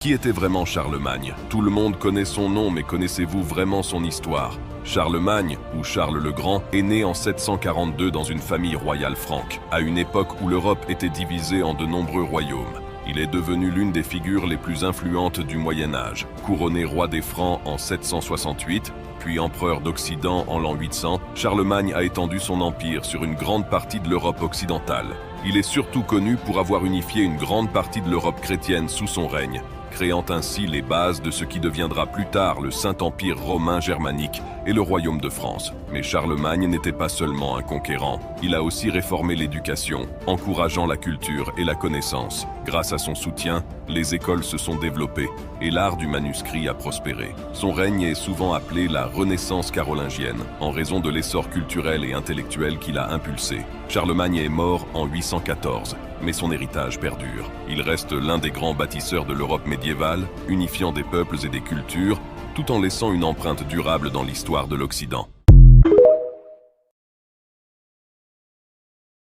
Qui était vraiment Charlemagne? Tout le monde connaît son nom, mais connaissez-vous vraiment son histoire? Charlemagne, ou Charles le Grand, est né en 742 dans une famille royale franque, à une époque où l'Europe était divisée en de nombreux royaumes. Il est devenu l'une des figures les plus influentes du Moyen-Âge. Couronné roi des Francs en 768, puis empereur d'Occident en l'an 800, Charlemagne a étendu son empire sur une grande partie de l'Europe occidentale. Il est surtout connu pour avoir unifié une grande partie de l'Europe chrétienne sous son règne, créant ainsi les bases de ce qui deviendra plus tard le Saint-Empire romain germanique et le Royaume de France. Mais Charlemagne n'était pas seulement un conquérant, il a aussi réformé l'éducation, encourageant la culture et la connaissance. Grâce à son soutien, les écoles se sont développées et l'art du manuscrit a prospéré. Son règne est souvent appelé la Renaissance carolingienne, en raison de l'essor culturel et intellectuel qu'il a impulsé. Charlemagne est mort en 814, mais son héritage perdure. Il reste l'un des grands bâtisseurs de l'Europe médiévale, unifiant des peuples et des cultures, tout en laissant une empreinte durable dans l'histoire de l'Occident.